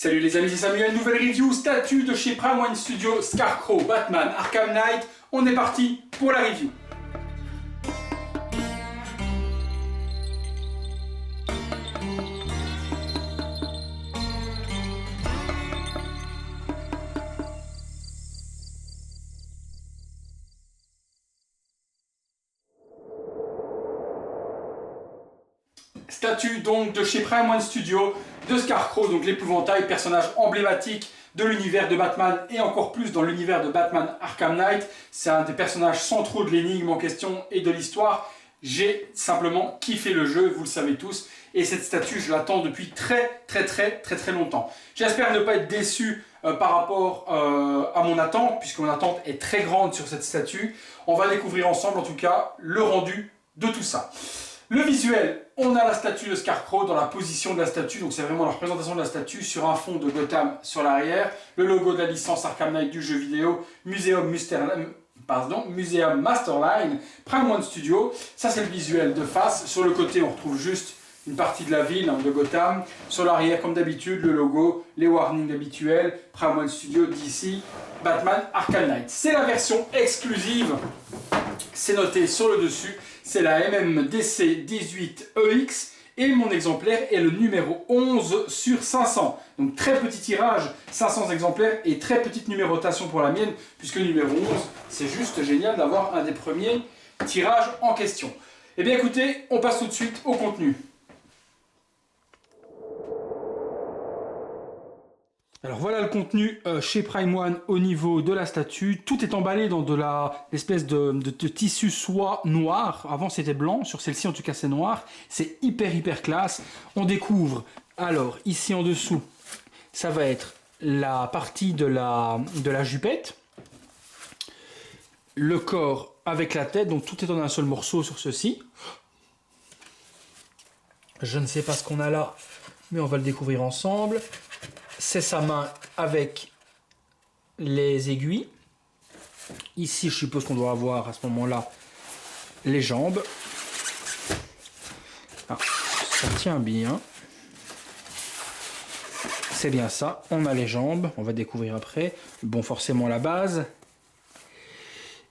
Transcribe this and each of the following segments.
Salut les amis, c'est Samuel, nouvelle review statue de chez Prime One Studio, Scarecrow, Batman, Arkham Knight. On est parti pour la review. Statue donc de chez Prime One Studio de Scarecrow, donc l'épouvantail, personnage emblématique de l'univers de Batman et encore plus dans l'univers de Batman Arkham Knight. C'est un des personnages centraux de l'énigme en question et de l'histoire. J'ai simplement kiffé le jeu, vous le savez tous, et cette statue je l'attends depuis très longtemps. J'espère ne pas être déçu par rapport à mon attente, puisque mon attente est très grande sur cette statue. On va découvrir ensemble en tout cas le rendu de tout ça. Le visuel, on a la statue de Scarecrow dans la position de la statue, donc c'est vraiment la représentation de la statue sur un fond de Gotham sur l'arrière, le logo de la licence Arkham Knight du jeu vidéo, Museum Masterline, Prime One Studio. Ça c'est le visuel de face. Sur le côté on retrouve juste une partie de la ville de Gotham. Sur l'arrière comme d'habitude le logo, les warnings habituels, Prime One Studio, DC, Batman Arkham Knight. C'est la version exclusive, c'est noté sur le dessus. C'est la MMDC 18EX et mon exemplaire est le numéro 11 sur 500. Donc très petit tirage, 500 exemplaires et très petite numérotation pour la mienne, puisque le numéro 11, c'est juste génial d'avoir un des premiers tirages en question. Eh bien écoutez, on passe tout de suite au contenu. Alors voilà le contenu chez Prime One au niveau de la statue. Tout est emballé dans de l'espèce de tissu soie noir. Avant c'était blanc, sur celle-ci en tout cas c'est noir. C'est hyper classe. On découvre, alors ici en dessous, ça va être la partie de la jupette. Le corps avec la tête, donc tout est en un seul morceau sur ceci. Je ne sais pas ce qu'on a là, mais on va le découvrir ensemble. C'est sa main avec les aiguilles. Ici, je suppose qu'on doit avoir à ce moment-là les jambes. Ah, ça tient bien. C'est bien ça. On a les jambes. On va découvrir après. Bon, forcément la base.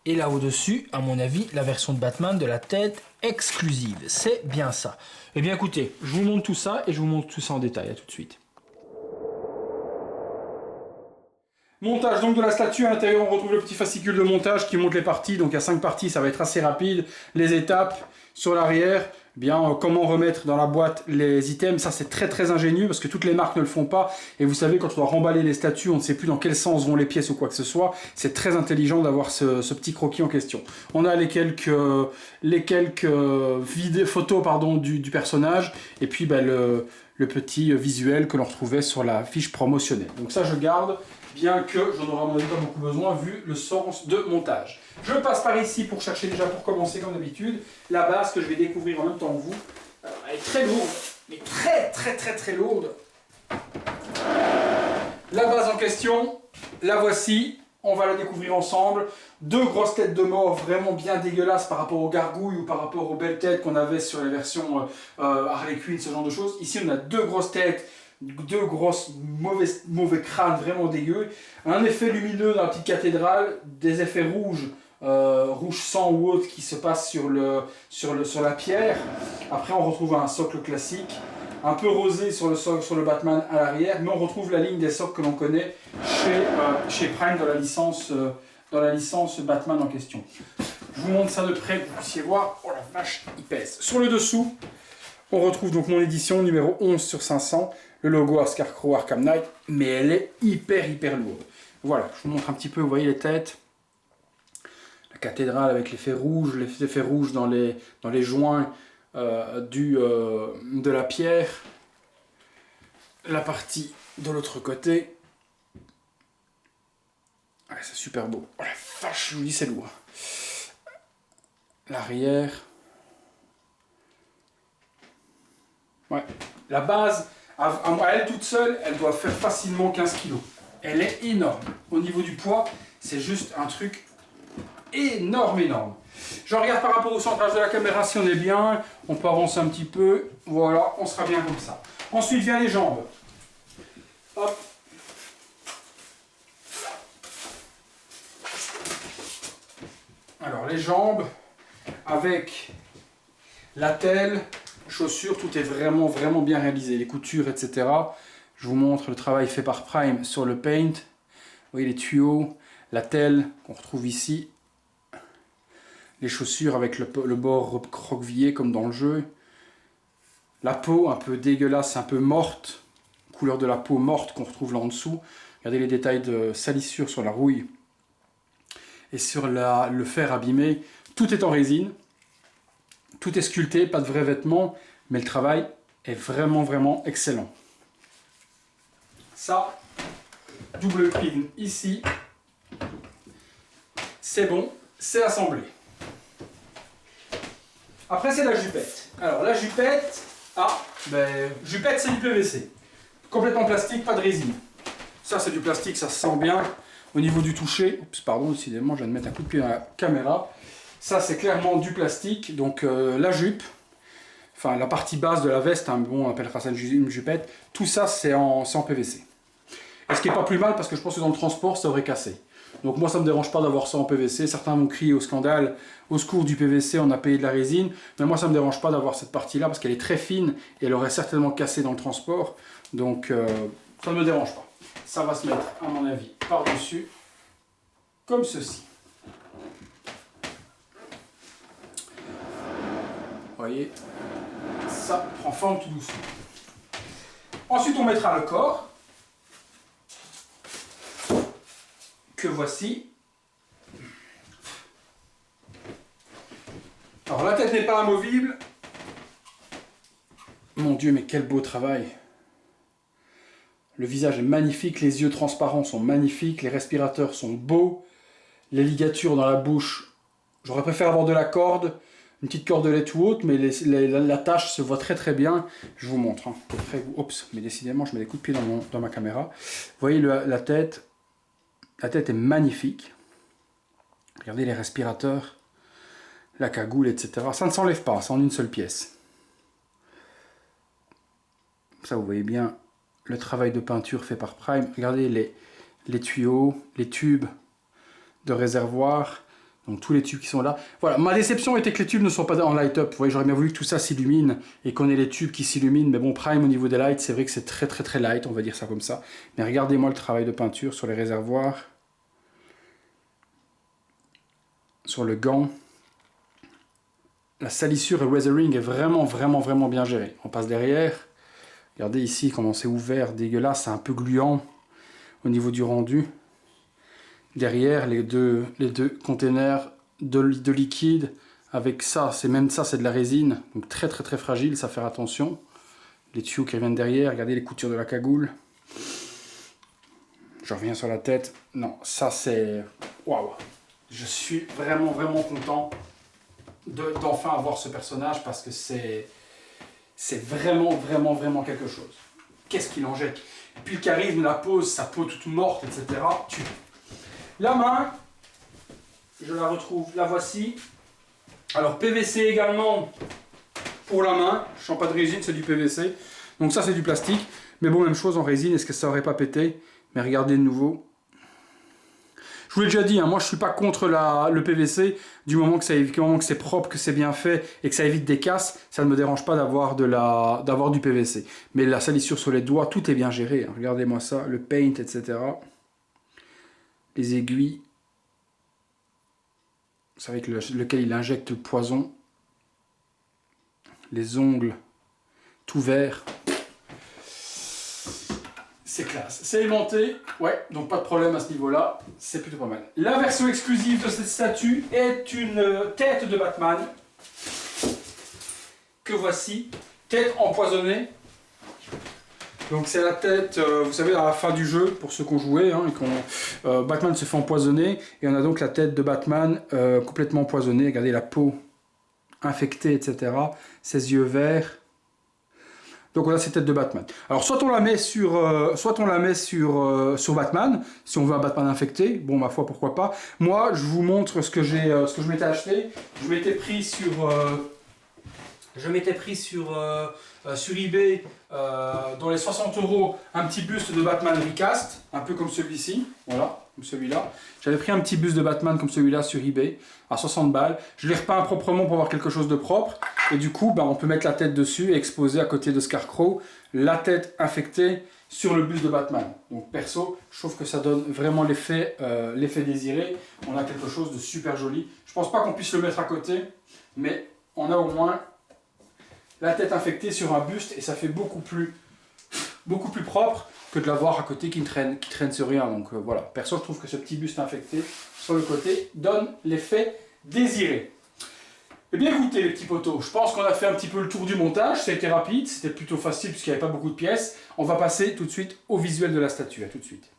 Et là au-dessus, à mon avis, la version de Batman de la tête exclusive. C'est bien ça. Eh bien, écoutez, je vous montre tout ça et je vous montre tout ça en détail. À tout de suite. Montage donc de la statue. À l'intérieur, on retrouve le petit fascicule de montage qui montre les parties. Donc il y a 5 parties, ça va être assez rapide. Les étapes sur l'arrière, bien comment remettre dans la boîte les items. Ça c'est très ingénieux parce que toutes les marques ne le font pas. Et vous savez, quand on doit remballer les statues, on ne sait plus dans quel sens vont les pièces ou quoi que ce soit. C'est très intelligent d'avoir ce petit croquis en question. On a les quelques photos du personnage. Et puis le petit visuel que l'on retrouvait sur la fiche promotionnelle. Donc ça je garde, bien que j'en aurai à mon avis pas beaucoup besoin vu le sens de montage. Je passe par ici pour chercher déjà, pour commencer comme d'habitude, la base que je vais découvrir en même temps que vous. Elle est très lourde, mais très lourde. La base en question, la voici. On va la découvrir ensemble. 2 grosses têtes de mort vraiment bien dégueulasses par rapport aux gargouilles ou par rapport aux belles têtes qu'on avait sur les versions Harley Quinn, ce genre de choses. Ici, on a 2 grosses têtes, 2 grosses mauvais crânes vraiment dégueux. Un effet lumineux dans la petite cathédrale, des effets rouges, rouge sang ou autre qui se passent sur la pierre. Après, on retrouve un socle classique. Un peu rosé sur le Batman à l'arrière, mais on retrouve la ligne des socles que l'on connaît chez Prime dans la licence Batman en question. Je vous montre ça de près pour que vous puissiez voir. Oh la vache, il pèse. Sur le dessous, on retrouve donc mon édition numéro 11 sur 500, le logo à Scarecrow Arkham Knight, mais elle est hyper lourde. Voilà, je vous montre un petit peu, vous voyez les têtes. La cathédrale avec l'effet rouge, dans les joints. De la pierre, la partie de l'autre côté. Ouais, c'est super beau. Oh la vache, je vous dis, c'est lourd. L'arrière. Ouais, la base, à elle toute seule, elle doit faire facilement 15 kg. Elle est énorme. Au niveau du poids, c'est juste un truc énorme. Je regarde par rapport au centrage de la caméra si on est bien. On peut avancer un petit peu. Voilà, on sera bien comme ça. Ensuite vient les jambes. Hop. Alors les jambes, avec l'attelle, chaussures, tout est vraiment bien réalisé. Les coutures, etc. Je vous montre le travail fait par Prime sur le paint. Vous voyez les tuyaux, l'attelle qu'on retrouve ici. Les chaussures avec le bord recroquevillé comme dans le jeu. La peau un peu dégueulasse, un peu morte. Couleur de la peau morte qu'on retrouve là en dessous. Regardez les détails de salissure sur la rouille et sur le fer abîmé. Tout est en résine. Tout est sculpté, pas de vrais vêtements. Mais le travail est vraiment excellent. Ça, double clean ici. C'est bon, c'est assemblé. Après, c'est la jupette. Alors, la jupette, jupette, c'est du PVC. Complètement plastique, pas de résine. Ça, c'est du plastique, ça se sent bien. Au niveau du toucher, oups, pardon, décidément, je viens de mettre un coup de pied dans la caméra. Ça, c'est clairement du plastique. Donc, la jupe, enfin, la partie basse de la veste, hein, bon, on appellera ça une jupette. Tout ça, c'est en PVC. Et ce qui n'est pas plus mal, parce que je pense que dans le transport, ça aurait cassé. Donc moi ça ne me dérange pas d'avoir ça en PVC, certains m'ont crié au scandale, au secours du PVC, on a payé de la résine, mais moi ça ne me dérange pas d'avoir cette partie-là parce qu'elle est très fine et elle aurait certainement cassé dans le transport, donc ça ne me dérange pas. Ça va se mettre à mon avis par-dessus, comme ceci. Vous voyez, ça prend forme tout doucement. Ensuite on mettra le corps. Que voici. Alors la tête n'est pas amovible. Mon Dieu, mais quel beau travail. Le visage est magnifique, les yeux transparents sont magnifiques, les respirateurs sont beaux, les ligatures dans la bouche, j'aurais préféré avoir de la corde, une petite cordelette ou autre, mais la tache se voit très bien. Je vous montre. Hein. Oups, mais décidément, je mets des coups de pied dans ma caméra. Vous voyez la tête. La tête est magnifique. Regardez les respirateurs, la cagoule, etc. Ça ne s'enlève pas, c'est en une seule pièce. Ça, vous voyez bien le travail de peinture fait par Prime. Regardez les tuyaux, les tubes de réservoir. Donc tous les tubes qui sont là. Voilà, ma déception était que les tubes ne sont pas en light-up. Vous voyez, j'aurais bien voulu que tout ça s'illumine et qu'on ait les tubes qui s'illuminent. Mais bon, Prime au niveau des lights, c'est vrai que c'est très light, on va dire ça comme ça. Mais regardez-moi le travail de peinture sur les réservoirs. Sur le gant. La salissure et le weathering est vraiment bien géré. On passe derrière. Regardez ici comment c'est ouvert, dégueulasse, c'est un peu gluant au niveau du rendu. Derrière, les deux containers de liquide, avec ça, c'est de la résine, donc très fragile, ça faire attention. Les tuyaux qui reviennent derrière, regardez les coutures de la cagoule. Je reviens sur la tête. Non, ça c'est... Waouh! Je suis vraiment content d'enfin avoir ce personnage parce que c'est vraiment quelque chose. Qu'est-ce qu'il en jette? Puis le charisme, la pose, sa peau toute morte, etc. La main, je la retrouve, la voici. Alors PVC également pour la main. Je sens pas de résine, c'est du PVC. Donc ça c'est du plastique. Mais bon, même chose en résine, est-ce que ça aurait pas pété? Mais regardez de nouveau. Je vous l'ai déjà dit, hein, moi je suis pas contre le PVC, du moment que c'est propre, que c'est bien fait et que ça évite des casses, ça ne me dérange pas d'avoir du PVC. Mais la salissure sur les doigts, tout est bien géré. Hein. Regardez-moi ça, le paint, etc. Les aiguilles. C'est avec lequel il injecte le poison. Les ongles, tout vert. C'est classe. C'est aimanté, ouais, donc pas de problème à ce niveau-là. C'est plutôt pas mal. La version exclusive de cette statue est une tête de Batman. Que voici. Tête empoisonnée. Donc c'est la tête, vous savez, à la fin du jeu, pour ceux qui ont joué, hein, Batman se fait empoisonner. Et on a donc la tête de Batman complètement empoisonnée. Regardez la peau infectée, etc. Ses yeux verts. Donc on a cette tête de Batman. Alors soit on la met sur Batman, si on veut un Batman infecté. Bon, ma foi, pourquoi pas. Moi, je vous montre ce que je m'étais acheté. Je m'étais pris sur Je m'étais pris sur eBay, dans les 60 € un petit buste de Batman recast, un peu comme celui-ci, voilà, comme celui-là. J'avais pris un petit buste de Batman comme celui-là sur eBay, à 60 balles. Je l'ai repeint proprement pour avoir quelque chose de propre. Et du coup, on peut mettre la tête dessus et exposer à côté de Scarecrow la tête infectée sur le buste de Batman. Donc perso, je trouve que ça donne vraiment l'effet désiré. On a quelque chose de super joli. Je pense pas qu'on puisse le mettre à côté, mais on a au moins la tête infectée sur un buste et ça fait beaucoup plus propre que de l'avoir à côté qui traîne sur rien. Donc voilà, perso, je trouve que ce petit buste infecté sur le côté donne l'effet désiré. Eh bien écoutez les petits potos, je pense qu'on a fait un petit peu le tour du montage, ça a été rapide, c'était plutôt facile puisqu'il n'y avait pas beaucoup de pièces. On va passer tout de suite au visuel de la statue, à tout de suite.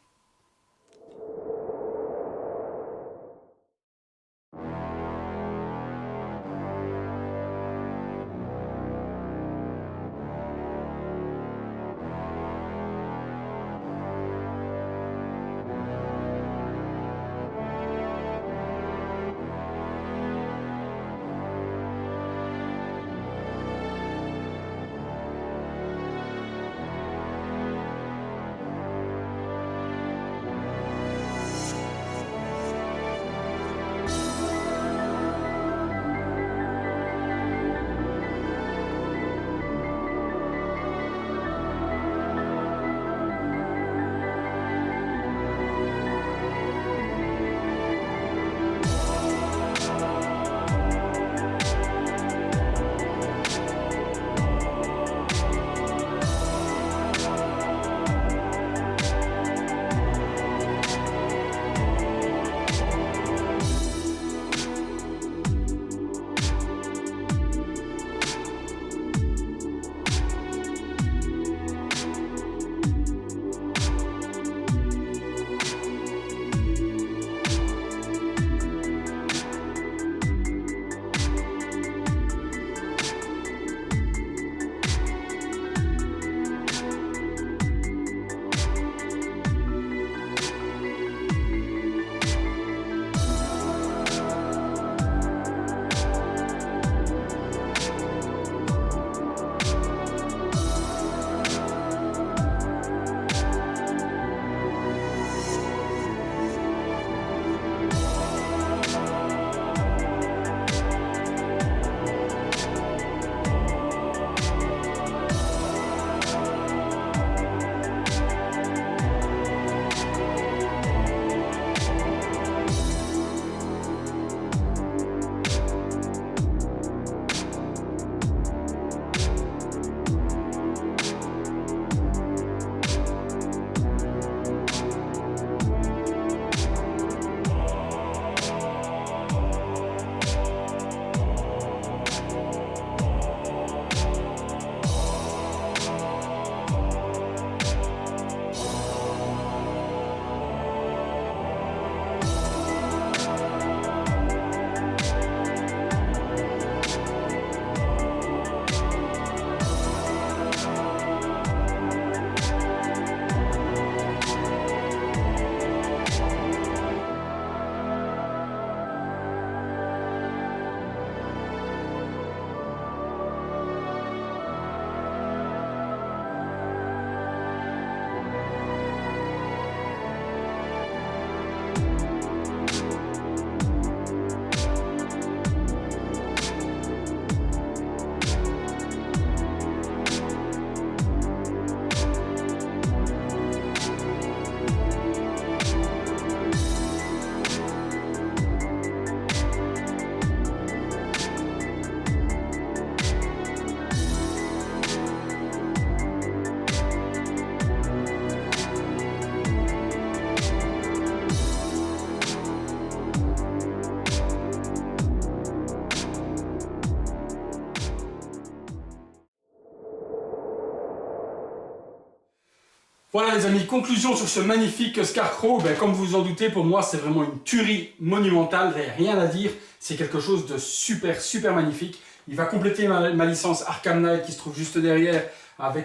Voilà les amis, conclusion sur ce magnifique Scarecrow. Comme vous vous en doutez, pour moi c'est vraiment une tuerie monumentale, rien à dire. C'est quelque chose de super magnifique. Il va compléter ma licence Arkham Knight qui se trouve juste derrière.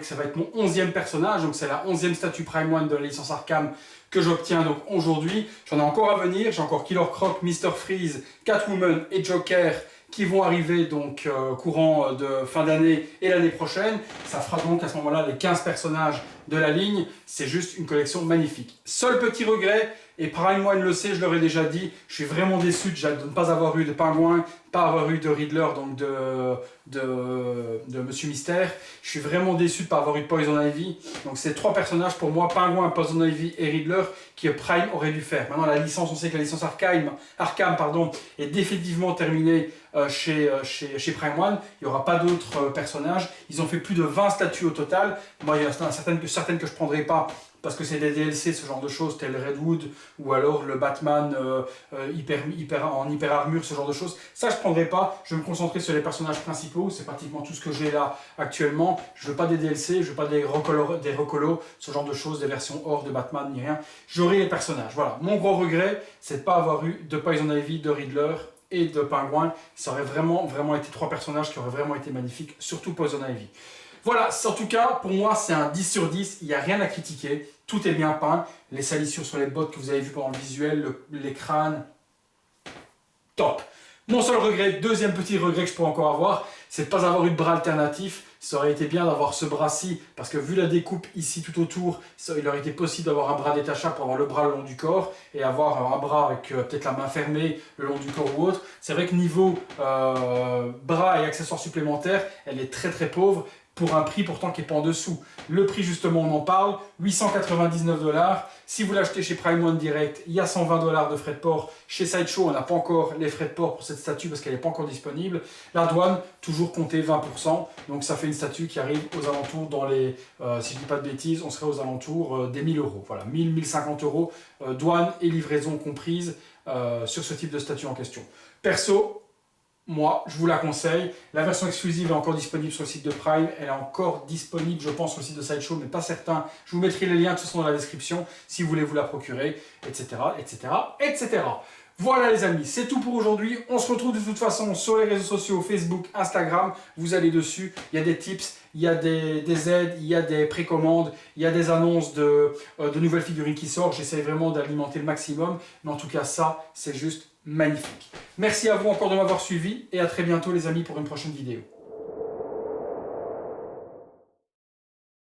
Ça va être mon 11e personnage, donc c'est la 11e statue Prime One de la licence Arkham que j'obtiens donc aujourd'hui. J'en ai encore à venir, j'ai encore Killer Croc, Mr. Freeze, Catwoman et Joker qui vont arriver donc courant de fin d'année et l'année prochaine. Ça fera donc à ce moment-là les 15 personnages de la ligne. C'est juste une collection magnifique. Seul petit regret, et Prime One le sait, je leur ai déjà dit, je suis vraiment déçu de ne pas avoir eu de Pingouin, pas avoir eu de Riddler, donc de Monsieur Mystère. Je suis vraiment déçu de ne pas avoir eu de Poison Ivy. Donc ces 3 personnages pour moi, Pingouin, Poison Ivy et Riddler, qui Prime aurait dû faire. Maintenant la licence, on sait que la licence Arkham est définitivement terminée chez Prime One. Il n'y aura pas d'autres personnages. Ils ont fait plus de 20 statues au total. Moi, il y en a certaines que je ne prendrai pas parce que c'est des DLC, ce genre de choses, tel Redwood, ou alors le Batman en hyper armure, ce genre de choses. Ça, je ne prendrai pas. Je vais me concentrer sur les personnages principaux. C'est pratiquement tout ce que j'ai là actuellement. Je ne veux pas des DLC, je ne veux pas des recolos, ce genre de choses, des versions hors de Batman, ni rien. J'aurai les personnages. Voilà. Mon gros regret, c'est de ne pas avoir eu de Poison Ivy, de Riddler et de Pingouin. Ça aurait vraiment été 3 personnages qui auraient vraiment été magnifiques, surtout Poison Ivy. Voilà, en tout cas, pour moi, c'est un 10 sur 10, il n'y a rien à critiquer, tout est bien peint, les salissures sur les bottes que vous avez vues pendant le visuel, les crânes, top. Mon seul regret, deuxième petit regret que je pourrais encore avoir, c'est de ne pas avoir eu de bras alternatif. Ça aurait été bien d'avoir ce bras-ci, parce que vu la découpe ici tout autour, il aurait été possible d'avoir un bras détachable pour avoir le bras le long du corps, et avoir un bras avec peut-être la main fermée le long du corps ou autre. C'est vrai que niveau bras et accessoires supplémentaires, elle est très pauvre, pour un prix pourtant qui n'est pas en dessous. Le prix justement, on en parle, 899 $. Si vous l'achetez chez Prime One Direct, il y a 120 $ de frais de port. Chez Sideshow, on n'a pas encore les frais de port pour cette statue parce qu'elle n'est pas encore disponible. La douane, toujours comptée 20%. Donc ça fait une statue qui arrive aux alentours dans les, si je ne dis pas de bêtises, on serait aux alentours des 1000 €. Voilà, 1000-1050 €, douane et livraison comprises sur ce type de statue en question. Perso, moi, je vous la conseille. La version exclusive est encore disponible sur le site de Prime. Elle est encore disponible, je pense, sur le site de Sideshow, mais pas certain. Je vous mettrai les liens, de toute façon, dans la description, si vous voulez vous la procurer, etc., etc. Voilà les amis, c'est tout pour aujourd'hui. On se retrouve de toute façon sur les réseaux sociaux, Facebook, Instagram. Vous allez dessus, il y a des tips, il y a des aides, il y a des précommandes, il y a des annonces de nouvelles figurines qui sortent. J'essaie vraiment d'alimenter le maximum. Mais en tout cas, ça, c'est juste magnifique. Merci à vous encore de m'avoir suivi et à très bientôt les amis pour une prochaine vidéo.